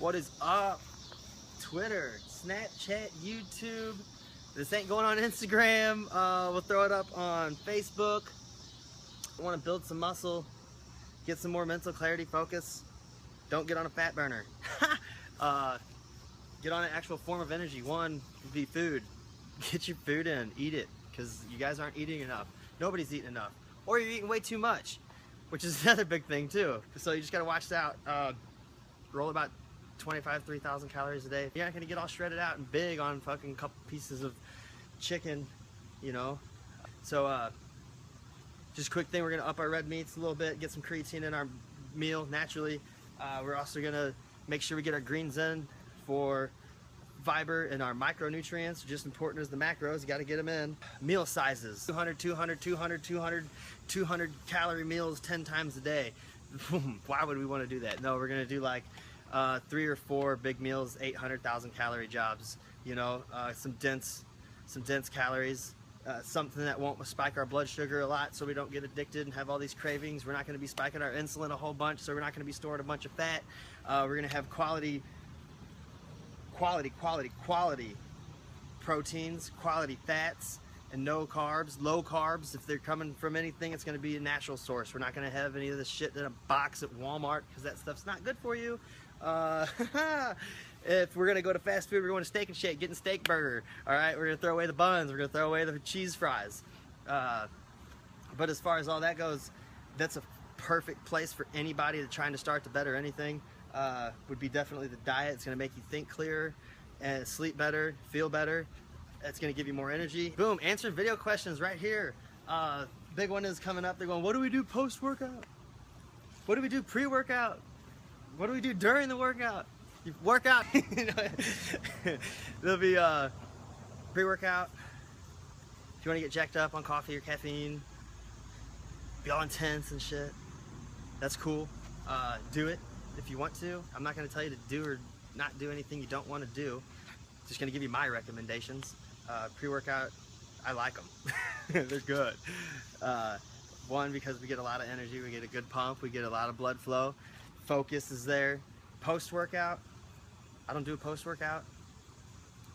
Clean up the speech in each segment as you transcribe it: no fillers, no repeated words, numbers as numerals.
What is up? Twitter, Snapchat, YouTube. This ain't going on Instagram. We'll throw it up on Facebook. I want to build some muscle, get some more mental clarity, focus. Don't get on a fat burner. Get on an actual form of energy. One would be food. Get your food in, eat it, because you guys aren't eating enough. Nobody's eating enough. Or you're eating way too much, which is another big thing too. So you just gotta watch that. Roll about 3,000 calories a day. You're not gonna get all shredded out and big on fucking couple pieces of chicken, you know. So just quick thing, we're gonna up our red meats a little bit, get some creatine in our meal naturally. We're also gonna make sure we get our greens in for fiber and our micronutrients, just important as the macros. You got to get them in. Meal sizes: 200 calorie meals 10 times a day. Why would we want to do that? No, we're gonna do like 3 or 4 big meals, 800,000 calorie jobs, you know. Some dense calories, something that won't spike our blood sugar a lot so we don't get addicted and have all these cravings. We're not going to be spiking our insulin a whole bunch, so we're not going to be storing a bunch of fat. We're going to have quality proteins, quality fats, and no carbs, low carbs. If they're coming from anything, it's going to be a natural source. We're not going to have any of this shit in a box at Walmart, because that stuff's not good for you. If we're going to go to fast food, we're going to Steak and Shake, getting steak burger. All right, we're going to throw away the buns. We're going to throw away the cheese fries. But as far as all that goes, that's a perfect place for anybody that's trying to start to better anything. Would be definitely the diet. It's going to make you think clearer and sleep better, feel better. It's going to give you more energy. Boom, answer video questions right here. Big one is coming up. They're going, what do we do post-workout? What do we do pre-workout? What do we do during the workout? You work out. There'll be pre-workout. If you want to get jacked up on coffee or caffeine, be all intense and shit, that's cool. Do it if you want to. I'm not going to tell you to do or not do anything you don't want to do. Just going to give you my recommendations. Pre-workout, I like them. They're good. One, because we get a lot of energy, we get a good pump, we get a lot of blood flow. Focus is there. Post-workout, I don't do a post-workout.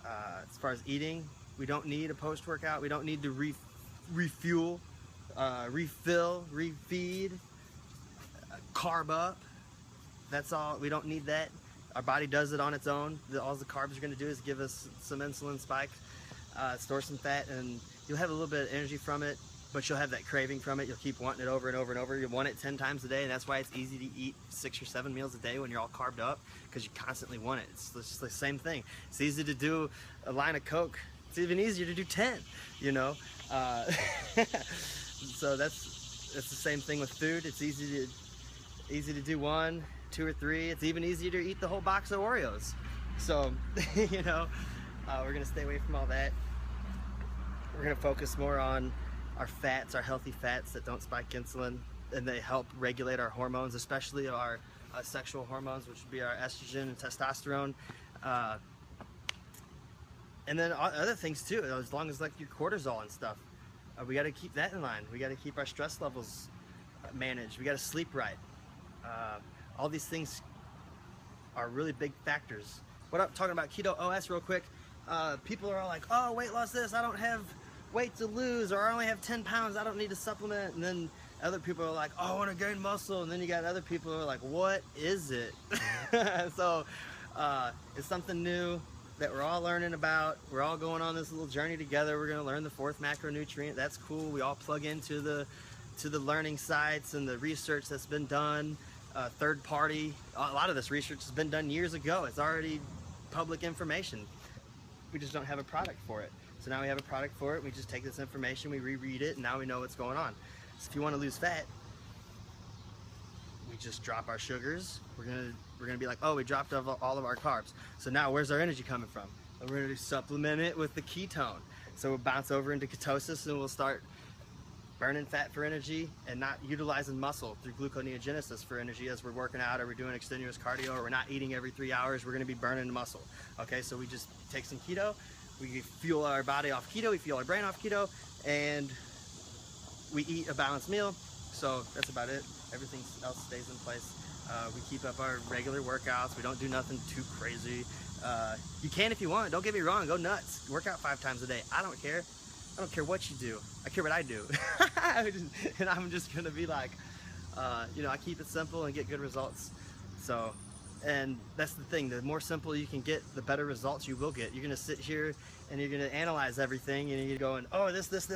As far as eating, we don't need a post-workout. We don't need to refuel, refill, refeed, carb up. That's all. We don't need that. Our body does it on its own. All the carbs are going to do is give us some insulin spike, store some fat, and you'll have a little bit of energy from it, but you'll have that craving from it. You'll keep wanting it over and over and over. You'll want it 10 times a day, and that's why it's easy to eat 6 or 7 meals a day when you're all carved up, because you constantly want it. It's just the same thing. It's easy to do a line of Coke. It's even easier to do 10, you know. So that's the same thing with food. It's easy to do 1, 2, or 3. It's even easier to eat the whole box of Oreos. So, you know, we're gonna stay away from all that. We're gonna focus more on our fats, our healthy fats that don't spike insulin, and they help regulate our hormones, especially our sexual hormones, which would be our estrogen and testosterone. And then other things too, as long as like your cortisol and stuff. We got to keep that in line. We got to keep our stress levels managed. We got to sleep right. All these things are really big factors. What I'm talking about Keto OS real quick. People are all like, oh, weight loss this, I don't have weight to lose, or I only have 10 pounds, I don't need to supplement. And then other people are like, oh, I want to gain muscle. And then you got other people who are like, what is it? So it's something new that we're all learning about. We're all going on this little journey together. We're going to learn the 4th macronutrient. That's cool. We all plug into the learning sites and the research that's been done. Third party, a lot of this research has been done years ago. It's already public information. We just don't have a product for it. So now we have a product for it. We just take this information, we reread it, and now we know what's going on. So if you want to lose fat, we just drop our sugars. We're gonna be like, oh, we dropped all of our carbs. So now where's our energy coming from? And we're gonna supplement it with the ketone. So we'll bounce over into ketosis, and we'll start burning fat for energy and not utilizing muscle through gluconeogenesis for energy as we're working out, or we're doing extenuous cardio, or we're not eating every 3 hours. We're going to be burning muscle. Okay, so we just take some keto, we fuel our body off keto, we fuel our brain off keto, and we eat a balanced meal. So that's about it. Everything else stays in place. We keep up our regular workouts. We don't do nothing too crazy. You can if you want. Don't get me wrong. Go nuts. Work out 5 times a day. I don't care. I don't care what you do. I care what I do. And I'm just gonna be like, you know, I keep it simple and get good results. So, and that's the thing. The more simple you can get, the better results you will get. You're gonna sit here and you're gonna analyze everything, and you're going, oh, this was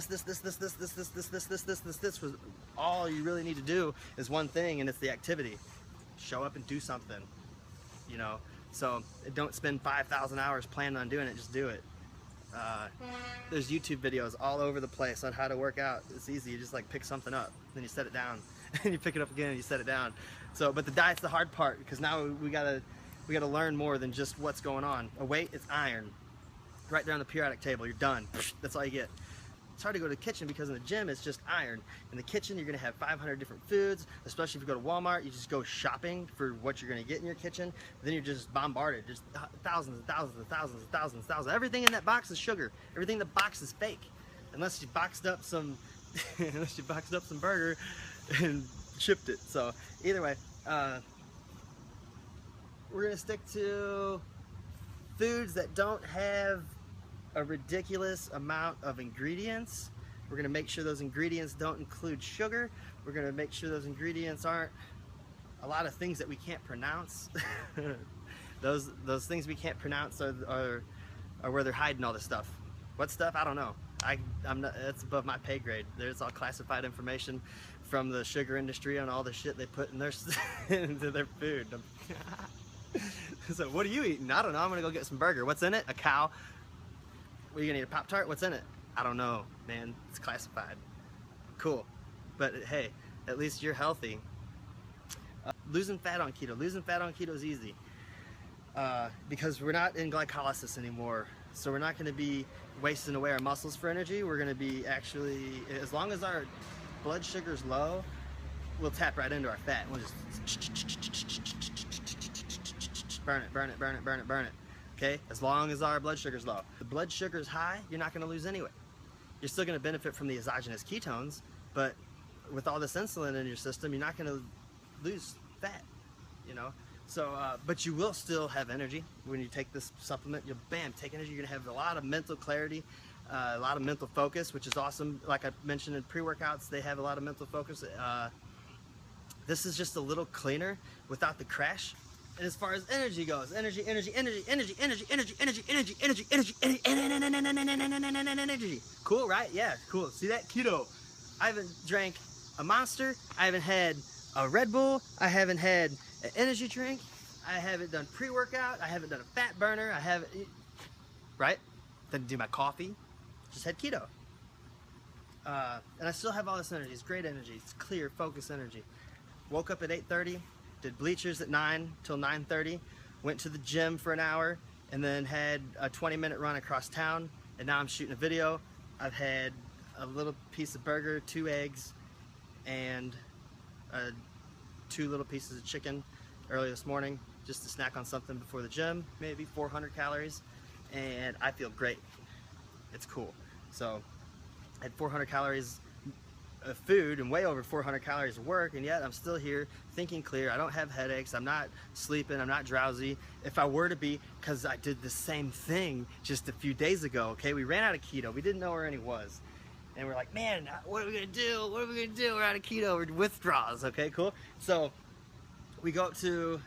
all you really need to do is one thing, and it's the activity. Show up and do something, you know. So don't spend 5,000 hours planning on doing it. Just do it. There's YouTube videos all over the place on how to work out. It's easy. You just like pick something up, then you set it down, and you pick it up again and you set it down. So, but the diet's the hard part, because now we gotta learn more than just what's going on. A weight, it's iron. Right there on the periodic table, you're done. That's all you get. It's hard to go to the kitchen because in the gym it's just iron. In the kitchen you're gonna have 500 different foods, especially if you go to Walmart. You just go shopping for what you're gonna get in your kitchen. Then you're just bombarded, just thousands and thousands and thousands and thousands and thousands. Everything in that box is sugar. Everything in the box is fake, unless you boxed up some, unless you boxed up some burger and shipped it. So either way, we're gonna stick to foods that don't have a ridiculous amount of ingredients. We're gonna make sure those ingredients don't include sugar. We're gonna make sure those ingredients aren't a lot of things that we can't pronounce. those things we can't pronounce are where they're hiding all this stuff. What stuff? I don't know. I'm not. That's above my pay grade. There's all classified information from the sugar industry on all the shit they put in their into their food. So what are you eating? I don't know. I'm gonna go get some burger. What's in it? A cow. What, are you gonna eat a Pop-Tart? What's in it? I don't know, man. It's classified. Cool. But hey, at least you're healthy. Losing fat on keto. Losing fat on keto is easy. Because we're not in glycolysis anymore. So we're not gonna be wasting away our muscles for energy. We're gonna be actually, as long as our blood sugar's low, we'll tap right into our fat. We'll just burn it, burn it, burn it, burn it, burn it. Okay, as long as our blood sugar's low. If the blood sugar's high, you're not gonna lose anyway. You're still gonna benefit from the exogenous ketones, but with all this insulin in your system, you're not gonna lose fat, you know? So, but you will still have energy. When you take this supplement, you'll bam, take energy. You're gonna have a lot of mental clarity, a lot of mental focus, which is awesome. Like I mentioned in pre-workouts, they have a lot of mental focus. This is just a little cleaner without the crash. And as far as energy goes, energy. Cool, right? Yeah, cool. See that? Keto. I haven't drank a Monster. I haven't had a Red Bull. I haven't had an energy drink. I haven't done pre-workout. I haven't done a fat burner. I haven't, right? Didn't do my coffee. Just had keto. And I still have all this energy. It's great energy. It's clear, focused energy. Woke up at 8:30. Did bleachers at 9 till 9:30, went to the gym for an hour, and then had a 20-minute run across town, and now I'm shooting a video. I've had a little piece of burger, 2 eggs, and 2 little pieces of chicken early this morning, just to snack on something before the gym, maybe 400 calories, and I feel great. It's cool. So I had 400 calories of food and way over 400 calories of work, and yet I'm still here thinking clear. I don't have headaches. I'm not sleeping. I'm not drowsy. If I were to be, because I did the same thing just a few days ago, okay? We ran out of keto. We didn't know where any was. And we're like, man, what are we going to do? What are we going to do? We're out of keto. We're withdrawals. Okay, cool. So we go up to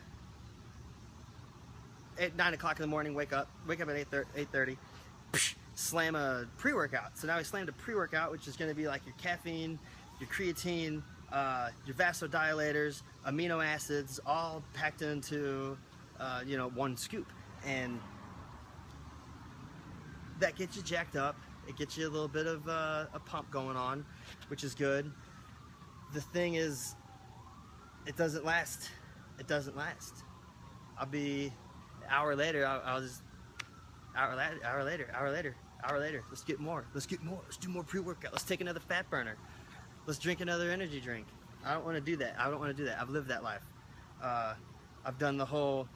9 o'clock in the morning, wake up at 8:30. Slam a pre-workout. So now we slammed a pre-workout, which is going to be like your caffeine, your creatine, your vasodilators, amino acids, all packed into you know, 1 scoop, and that gets you jacked up. It gets you a little bit of a pump going on, which is good. The thing is, it doesn't last. It doesn't last. I'll be an hour later. I'll just hour later. Let's get more. Let's do more pre-workout. Let's take another fat burner. Let's drink another energy drink. I don't want to do that. I've lived that life. I've done the whole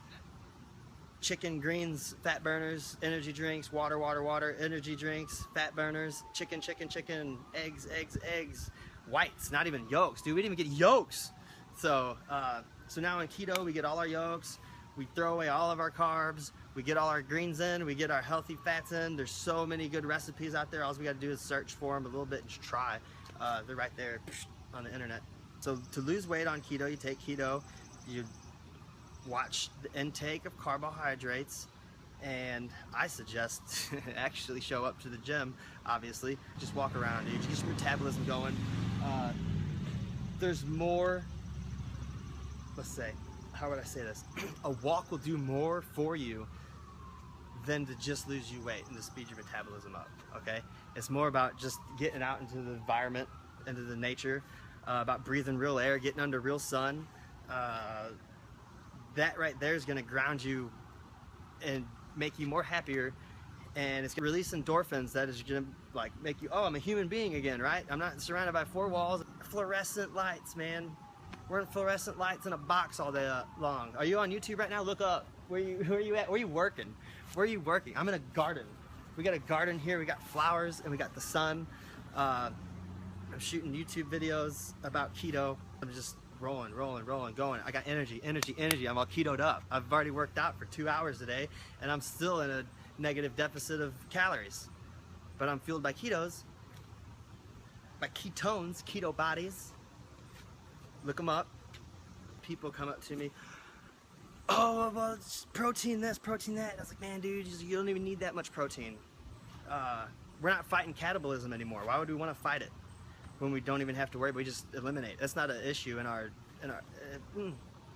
chicken, greens, fat burners, energy drinks, water, energy drinks, fat burners, chicken, eggs, whites, not even yolks, dude. We didn't even get yolks. So So now in keto, we get all our yolks, we throw away all of our carbs, we get all our greens in, we get our healthy fats in. There's so many good recipes out there. All we got to do is search for them a little bit and just try. They're right there on the internet. So to lose weight on keto, you take keto, you watch the intake of carbohydrates, and I suggest actually show up to the gym, obviously. Just walk around, dude. Get your metabolism going. There's more, let's say, how would I say this? A walk will do more for you than to just lose you weight and to speed your metabolism up, okay? It's more about just getting out into the environment, into the nature, about breathing real air, getting under real sun. That right there is gonna ground you and make you more happier, and it's gonna release endorphins that is gonna like make you, oh, I'm a human being again, right? I'm not surrounded by four walls. Fluorescent lights, man. We're in fluorescent lights in a box all day long. Are you on YouTube right now? Look up. Who are you at? Where are you working? Where are you working? I'm in a garden. We got a garden here. We got flowers and we got the sun. I'm shooting YouTube videos about keto. I'm just rolling, going. I got energy. I'm all ketoed up. I've already worked out for 2 hours today, and I'm still in a negative deficit of calories. But I'm fueled by ketones, keto bodies. Look them up. People come up to me, oh, well, it's protein this, protein that. I was like, man, dude, you don't even need that much protein. We're not fighting catabolism anymore. Why would we want to fight it when we don't even have to worry? We just eliminate. That's not an issue in our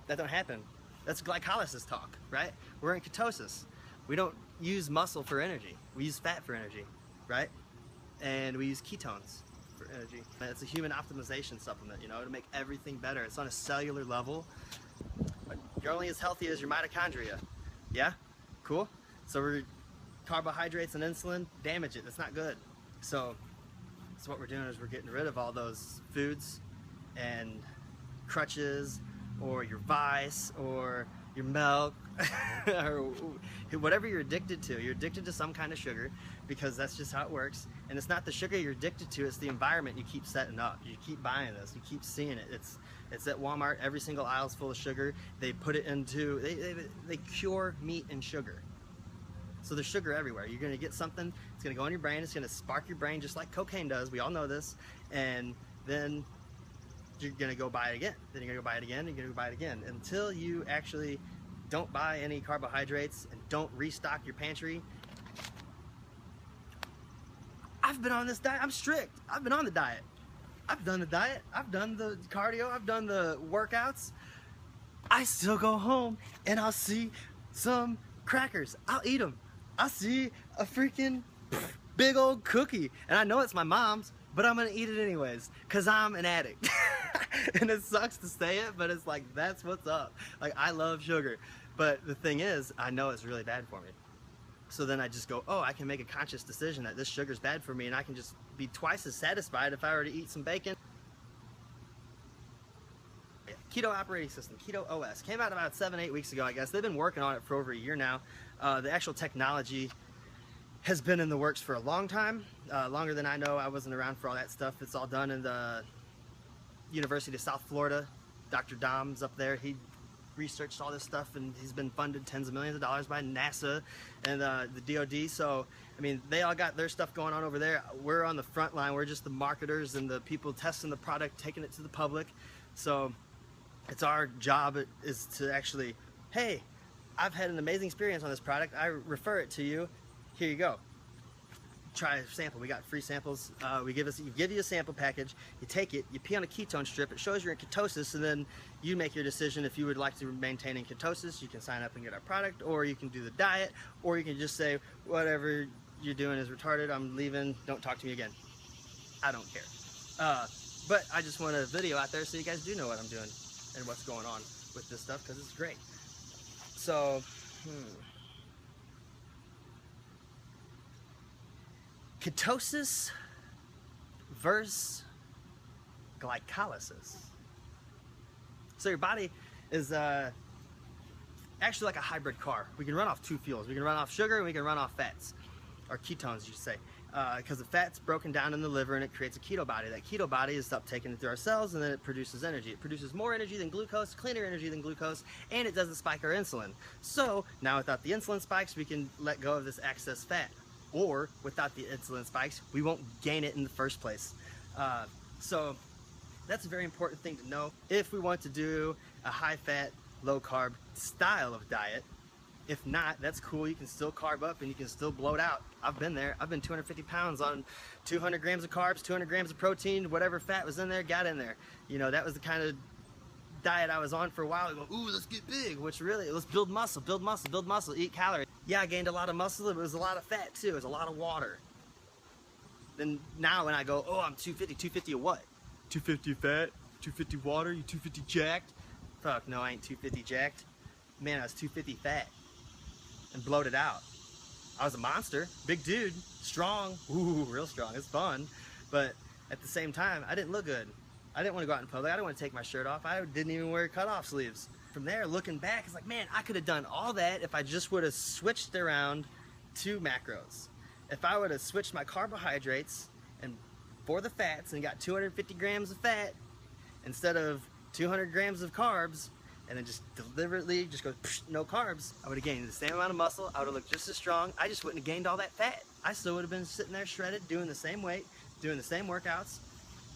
that don't happen. That's glycolysis talk, right? We're in ketosis. We don't use muscle for energy. We use fat for energy, right? And we use ketones for energy. And it's a human optimization supplement, you know, to make everything better. It's on a cellular level. You're only as healthy as your mitochondria. Yeah? Cool? So carbohydrates and insulin damage it. That's not good. So what we're doing is we're getting rid of all those foods and crutches, or your vice, or your milk, or whatever you're addicted to. You're addicted to some kind of sugar because that's just how it works. And it's not the sugar you're addicted to, it's the environment you keep setting up. You keep buying this, you keep seeing it. It's at Walmart, every single aisle is full of sugar. They put it into, they cure meat and sugar. So there's sugar everywhere. You're gonna get something, it's gonna go in your brain, it's gonna spark your brain just like cocaine does, we all know this, and then you're gonna go buy it again. Then you're gonna go buy it again, you're gonna go buy it again, until you actually don't buy any carbohydrates and don't restock your pantry. I've been on this diet, I'm strict. I've been on the diet. I've done the diet, I've done the cardio, I've done the workouts. I still go home and I'll see some crackers, I'll eat them. I see a freaking big old cookie, and I know it's my mom's, but I'm gonna eat it anyways, cause I'm an addict. And it sucks to say it, but it's like, that's what's up. Like, I love sugar, but the thing is, I know it's really bad for me. So then I just go, oh, I can make a conscious decision that this sugar's bad for me, and I can just be twice as satisfied if I were to eat some bacon. Keto operating system, Keto OS, came out about 7-8 weeks ago, I guess. They've been working on it for over a year now. The actual technology has been in the works for a long time, longer than I know. I wasn't around for all that stuff. It's all done in the University of South Florida. Dr. Dom's up there. He researched all this stuff, and he's been funded tens of millions of dollars by NASA and the DOD. So, I mean, they all got their stuff going on over there. We're on the front line. We're just the marketers and the people testing the product, taking it to the public. So it's our job is to actually, hey, I've had an amazing experience on this product. I refer it to you. Here you go. Try a sample. We got free samples. We give you a sample package. You take it. You pee on a ketone strip. It shows you're in ketosis, and then you make your decision if you would like to maintain in ketosis. You can sign up and get our product, or you can do the diet, or you can just say whatever you're doing is retarded. I'm leaving. Don't talk to me again. I don't care. But I just want a video out there so you guys do know what I'm doing and what's going on with this stuff, because it's great. So, ketosis versus glycolysis. So your body is actually like a hybrid car. We can run off two fuels. We can run off sugar and we can run off fats, or ketones, you should say. because the fat's broken down in the liver and it creates a keto body. That keto body is up taken through our cells, and then it produces energy. It produces more energy than glucose, cleaner energy than glucose, and it doesn't spike our insulin. So now without the insulin spikes, we can let go of this excess fat. Or without the insulin spikes, we won't gain it in the first place. So that's a very important thing to know if we want to do a high-fat, low-carb style of diet. If not, that's cool. You can still carb up and you can still bloat out. I've been there. I've been 250 pounds on 200 grams of carbs, 200 grams of protein, whatever fat was in there, got in there. You know, that was the kind of diet I was on for a while. I go, ooh, let's get big, which really, let's build muscle, build muscle, build muscle, eat calories. Yeah, I gained a lot of muscle, but it was a lot of fat too. It was a lot of water. Then now when I go, oh, I'm 250, 250 of what? 250 fat, 250 water, you 250 jacked? Fuck, no, I ain't 250 jacked. Man, I was 250 fat. And bloated out. I was a monster, big dude, strong, ooh, real strong, it's fun, but at the same time, I didn't look good. I didn't want to go out in public, I didn't want to take my shirt off, I didn't even wear cut-off sleeves. From there, looking back, it's like, man, I could have done all that if I just would have switched around 2 macros. If I would have switched my carbohydrates and for the fats and got 250 grams of fat instead of 200 grams of carbs, and then just deliberately just go no carbs, I would have gained the same amount of muscle, I would have looked just as strong, I just wouldn't have gained all that fat. I still would have been sitting there shredded, doing the same weight, doing the same workouts,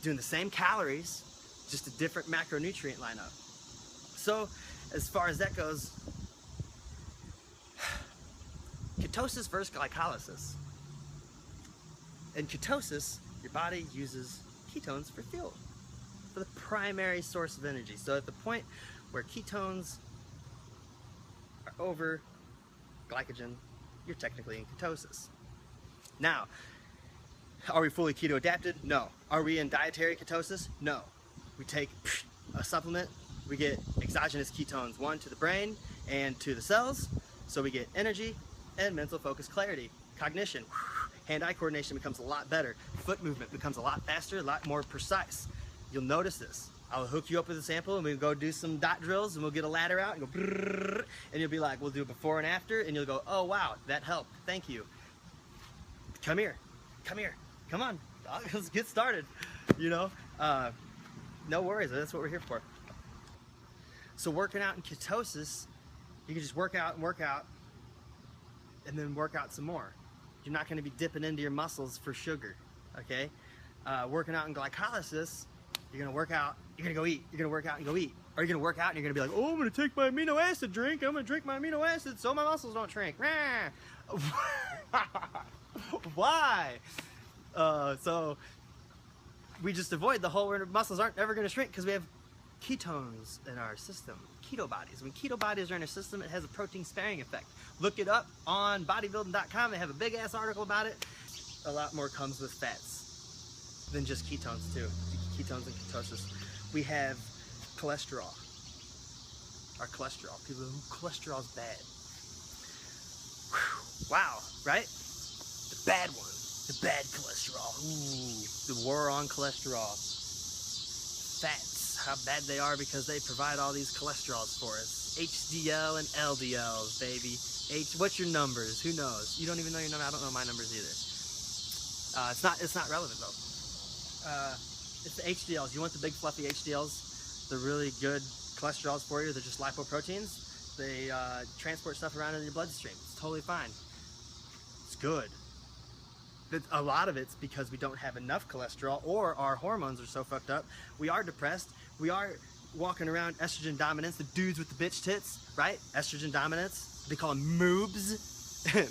doing the same calories, just a different macronutrient lineup. So, as far as that goes, ketosis versus glycolysis. In ketosis, your body uses ketones for fuel, for the primary source of energy. So at the point where ketones are over glycogen, you're technically in ketosis. Now, are we fully keto adapted? No. Are we in dietary ketosis? No. We take a supplement, we get exogenous ketones, one to the brain and to the cells, so we get energy and mental focus, clarity, cognition. Hand-eye coordination becomes a lot better. Foot movement becomes a lot faster, a lot more precise. You'll notice this. I'll hook you up with a sample and we'll go do some dot drills and we'll get a ladder out and go brrrr, and you'll be like, we'll do before and after, and you'll go, oh wow, that helped, thank you. Come here, come on, let's get started, you know? No worries, that's what we're here for. So working out in ketosis, you can just work out and then work out some more. You're not gonna be dipping into your muscles for sugar, okay? Working out in glycolysis, you're gonna work out, you're gonna go eat, you're gonna work out and go eat. Or you're gonna work out and you're gonna be like, oh, I'm gonna take my amino acid drink, I'm gonna drink my amino acid so my muscles don't shrink. Why? So we just avoid the whole where muscles aren't ever gonna shrink because we have ketones in our system, keto bodies. When keto bodies are in our system, it has a protein sparing effect. Look it up on bodybuilding.com, they have a big ass article about it. A lot more comes with fats than just ketones too. Ketones and ketosis. We have cholesterol. Our cholesterol. People who cholesterol's bad. Whew. Wow, right? The bad one. The bad cholesterol. Ooh, the war on cholesterol. Fats. How bad they are because they provide all these cholesterols for us. HDL and LDLs, baby. What's your numbers? Who knows? You don't even know your number. I don't know my numbers either. It's not relevant though. It's the HDLs. You want the big fluffy HDLs? They're really good cholesterols for you. They're just lipoproteins. They transport stuff around in your bloodstream. It's totally fine. It's good. But a lot of it's because we don't have enough cholesterol or our hormones are so fucked up. We are depressed. We are walking around estrogen dominance, the dudes with the bitch tits, right? Estrogen dominance. They call them moobs,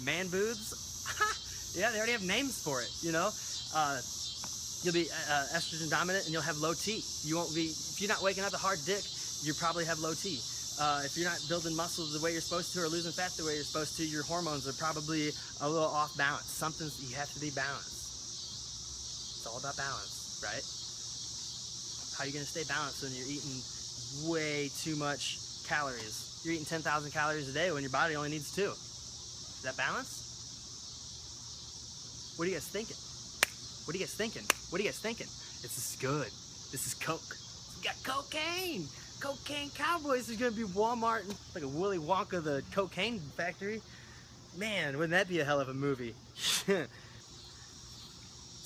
man boobs. Yeah, they already have names for it, you know? You'll be estrogen dominant and you'll have low T. You won't be, if you're not waking up a hard dick, you probably have low T. If you're not building muscle the way you're supposed to or losing fat the way you're supposed to, your hormones are probably a little off balance. You have to be balanced. It's all about balance, right? How are you gonna stay balanced when you're eating way too much calories? You're eating 10,000 calories a day when your body only needs 2. Is that balance? What are you guys thinking? What are you guys thinking? What are you guys thinking? This is good. This is Coke. We got cocaine. Cocaine cowboys. There's gonna be Walmart, like a Willy Wonka, the cocaine factory. Man, wouldn't that be a hell of a movie? So, working out in ketosis, you're gonna work out and work out, and then work out some more. You're not gonna be dipping into your muscles for sugar. That's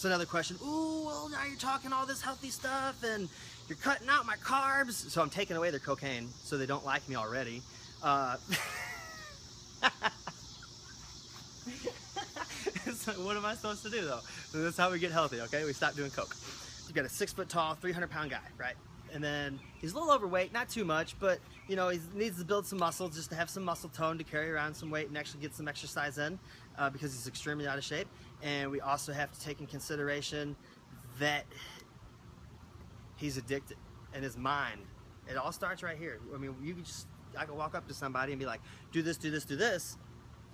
So another question, ooh, well, now you're talking all this healthy stuff and you're cutting out my carbs. So I'm taking away their cocaine so they don't like me already. So what am I supposed to do though? That's how we get healthy, okay? We stop doing coke. You've got a 6 foot tall, 300-pound guy, right? And then he's a little overweight, not too much, but you know, he needs to build some muscle just to have some muscle tone to carry around some weight and actually get some exercise in because he's extremely out of shape. And we also have to take in consideration that he's addicted in his mind. It all starts right here. I mean, I can walk up to somebody and be like, do this, do this, do this.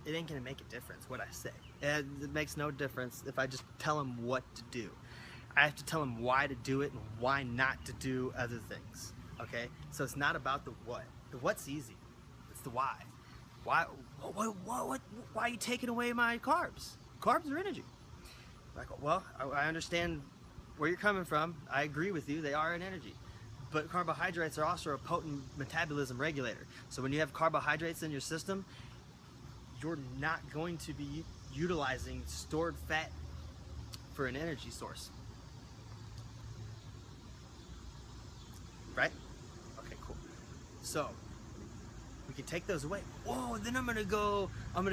It ain't gonna make a difference what I say. And it makes no difference if I just tell him what to do. I have to tell him why to do it and why not to do other things, okay? So it's not about the what. The what's easy, it's the why. Why are you taking away my carbs? Carbs are energy. Like, well, I understand where you're coming from. I agree with you, they are an energy. But carbohydrates are also a potent metabolism regulator. So when you have carbohydrates in your system, you're not going to be utilizing stored fat for an energy source. Right? Okay, cool. So we can take those away. Whoa, then I'm gonna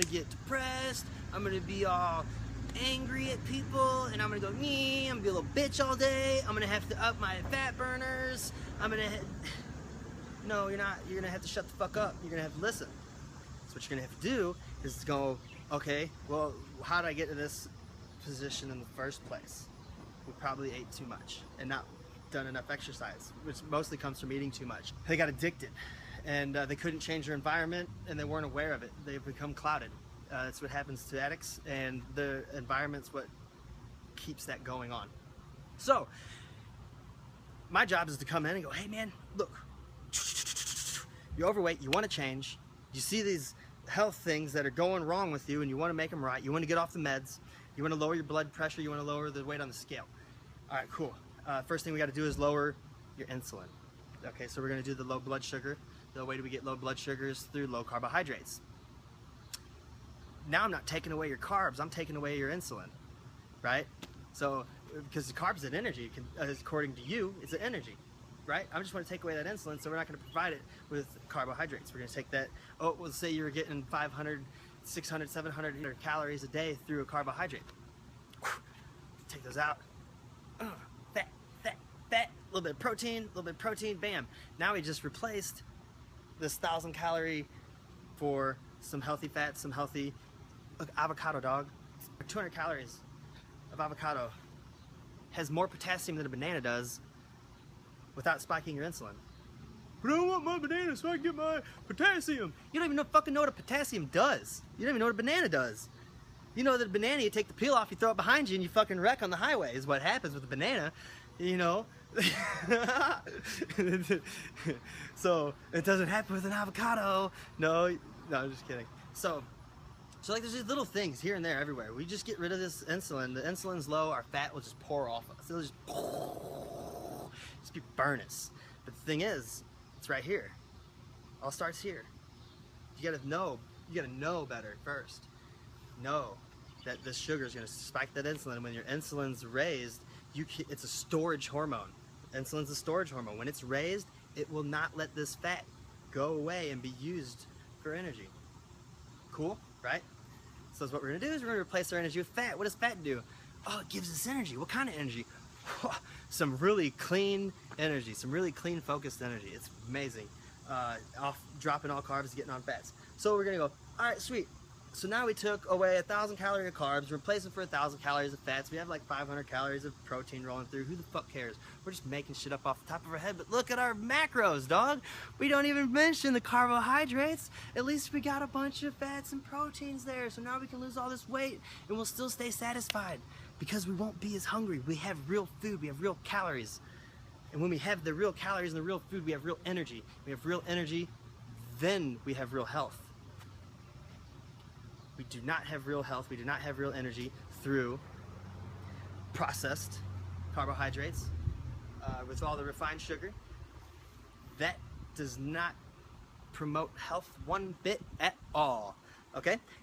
get depressed, I'm gonna be all angry at people, and I'm gonna go, me, I'm gonna be a little bitch all day, I'm gonna have to up my fat burners, no, you're not. You're gonna have to shut the fuck up. You're gonna have to listen. So what you're gonna have to do is go, okay, well, how did I get to this position in the first place? We probably ate too much and not done enough exercise, which mostly comes from eating too much. They got addicted and they couldn't change their environment and they weren't aware of it. They've become clouded. That's what happens to addicts, and the environment's what keeps that going on. So my job is to come in and go, hey man, look, you're overweight, you want to change, you see these health things that are going wrong with you and you want to make them right, you want to get off the meds, you want to lower your blood pressure, you want to lower the weight on the scale. All right, cool. First thing we got to do is lower your insulin. Okay, so we're going to do the low blood sugar. The way we get low blood sugar is through low carbohydrates. Now I'm not taking away your carbs, I'm taking away your insulin, right? So, because the carbs is an energy, according to you, it's an energy, right? I just want to take away that insulin, so we're not going to provide it with carbohydrates. We're going to take that, oh, well, say you're getting 500, 600, 700 calories a day through a carbohydrate. Take those out. Fat, fat, fat, a little bit of protein, bam. Now we just replaced this 1,000-calorie for some healthy fats, some healthy, look, avocado, dog. 200 calories of avocado has more potassium than a banana does without spiking your insulin. But I want my banana so I can get my potassium. You don't even fucking know what a potassium does. You don't even know what a banana does. You know that a banana, you take the peel off, you throw it behind you, and you fucking wreck on the highway is what happens with a banana, you know? So, it doesn't happen with an avocado. No, I'm just kidding. So like there's these little things here and there everywhere. We just get rid of this insulin. The insulin's low, our fat will just pour off us. It'll just be burn us. But the thing is, it's right here. All starts here. You gotta know better first. Know that this sugar is gonna spike that insulin. When your insulin's raised, it's a storage hormone. Insulin's a storage hormone. When it's raised, it will not let this fat go away and be used for energy. Cool, right? So that's what we're gonna do, is we're gonna replace our energy with fat. What does fat do? Oh, it gives us energy. What kind of energy? Some really clean energy, some really clean focused energy. It's amazing. Dropping all carbs, getting on fats. So we're gonna go, all right, sweet. So now we took away 1,000 calories of carbs, replaced them for 1,000 calories of fats. We have like 500 calories of protein rolling through. Who the fuck cares? We're just making shit up off the top of our head. But look at our macros, dog. We don't even mention the carbohydrates. At least we got a bunch of fats and proteins there. So now we can lose all this weight and we'll still stay satisfied because we won't be as hungry. We have real food. We have real calories. And when we have the real calories and the real food, we have real energy. We have real energy, then we have real health. We do not have real health, we do not have real energy through processed carbohydrates with all the refined sugar. That does not promote health one bit at all, okay?